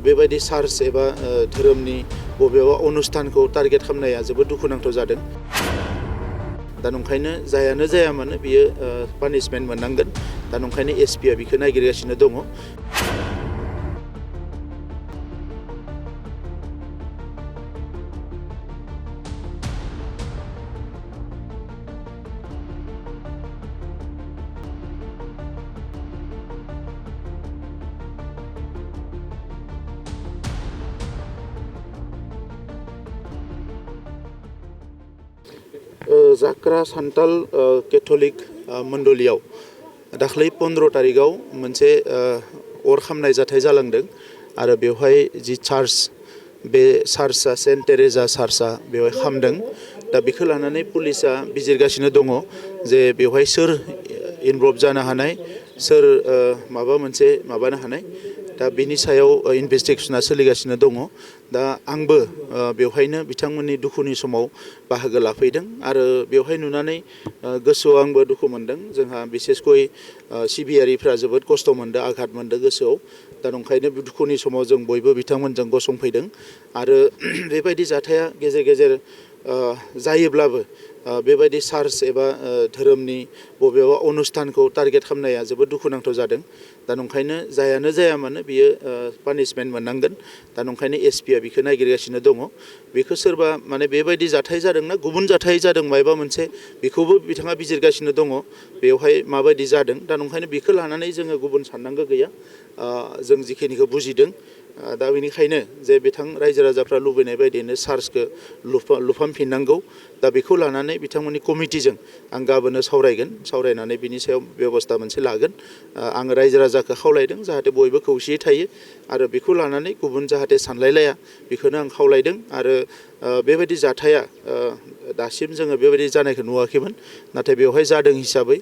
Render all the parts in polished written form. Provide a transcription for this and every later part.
बेबायदि चार्च एबा धोरोमनि बबेबा अनुष्ठानखौ टारगेट खालामनाया जोबोद दुखुनांथाव जादों। दा नंखायनो जायानो जाया मानो बियो पानिशमेन्ट मोननांगोन। दा नंखायनो एसपिआ बिखौ नागिरगासिनो दङ। जाक्रा सान्ताल केथलिक मण्डलियाव दाख्लै 15 तारिखाव मोनसे अर खामनाय जाथाय जालांदों आरो बेवहाय जि चार्च बे चार्चआ सेन्ट टेरेजा चार्चआ बेवहाय खामदों। दा बेखौ लानानै पुलिसा बिजिरगासिनो दङ जे बेवहाय सोर इनभल्भ जानो हानाय, सोर माबा मोनसे माबानो हानाय। दा बेनि सायाव इनभेस्टिगेशना सोलिगासिनो दङ। दा आंबो बेवहायनो बिथांमोननि दुखुनि समाव बाहागो लाफैदों आरो बेवहाय नुनानै गोसोआव आंबो दुखु मोनदों। जोंहा बिसेसकय सिबियारिफ्रा जोबोद खस्थ' मोनदों, आघात मोनदों गोसोआव। दा नंखायनो दुखुनि समाव जों बयबो बिथांमोनजों गसंफैदों आरो बेबायदि जाथाया गेजेर गेजेर जायोब्लाबो बेबायदि चार्च एबा धोरोमनि बबेबा अनुष्ठानखौ टारगेट खालामनाया जोबोद दुखुनांथाव जादों। दा नंखायनो जायानो जाया मानो बियो पानिशमेन्ट मोननांगोन। दा नंखायनो एसपिआ बिखौ नागिरगासिनो दङ। बेखौ सोरबा माने बेबायदि जाथाय जादोंना गुबुन जाथाय जादों मायबा मोनसे, बेखौबो बिथाङा बिजिरगासिनो दङ बेवहाय माबायदि जादों। दा नंखायनो बेखौ लानानै जोङो गुबुन साननांगौ गैया। जों जिखिनिखौ बुजिदों दा बेनिखायनो जे बिथां रायजो राजाफ्रा लुबैनाय बायदियैनो चार्चखौ लुफामफिननांगौ। दा बेखौ लानानै बिथांमोननि कमिटिजों आं गाबोननो सावरायगोन। सावरायनानै बिनि सायाव बेबस्था मोनसे लागोन। आङो रायजो राजाखौ खावलायदों जाहाथे बयबो खौसेयै थायो आरो बेखौ लानानै गुबुन जाहाथे सानलायलाया, बेखौनो आं खावलायदों। आरो बेबायदि जाथाया दासिम जोङो बेबायदि जानायखौ नुवाखैमोन, नाथाय बेवहाय जादों हिसाबै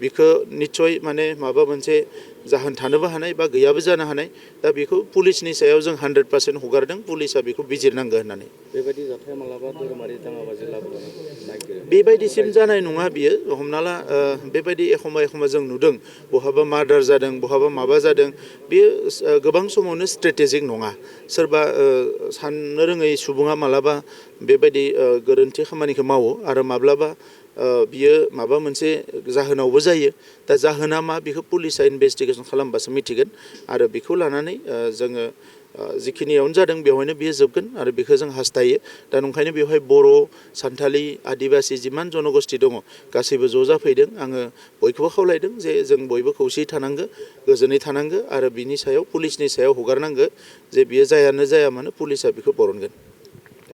बिखौ निस्सय माने माबा मोनसे जाहोन थानोबो हानाय बा गैयाबो जानो हानाय। दा बेखौ पुलिसनि सायाव जों 100% हगारदों, पुलिसा बेखौ बिजिरनांगौ होननानै। बेबायदि जाथाया मालाबा धोरोमारि दाङाबाजि लाबोनो नागिरो। बेबायदिसिम जानाय नङा बियो। हमना ला बेबायदि एखमबा जों नुदों बहाबा मार्डार जादों, बहाबा माबा जादों। बेयो गोबां समावनो स्ट्रेटेजिक नङा। सोरबा साननो रोङै सुबुङा मालाबा बेबायदि गोरोन्थि खामानिखौ मावो आरो माब्लाबा बियो माबा मोनसे जाहोनावबो जायो। दा जाहोना मा बेखौ पुलिसा इनभेस्टिगेसन खालामबासो मिथिगोन आरो बेखौ लानानै जोङो जिखिनियावनो जादों बेवहायनो बियो जोबगोन आरो बेखौ जों हास्थायो। दा नंखायनो बेवहाय बर', सान्थालि, आदिबासि जिमान जनगोष्ठी दङ गासैबो ज' जाफैदों। आङो बयखौबो खावलायदों जे जों बयबो खौसेयै थानांगो, गोजोनै थानांगो आरो बिनि सायाव पुलिसनि सायाव हगारनांगो जे बियो जायानो जाया मानो पुलिसा बेखौ बरनगोन।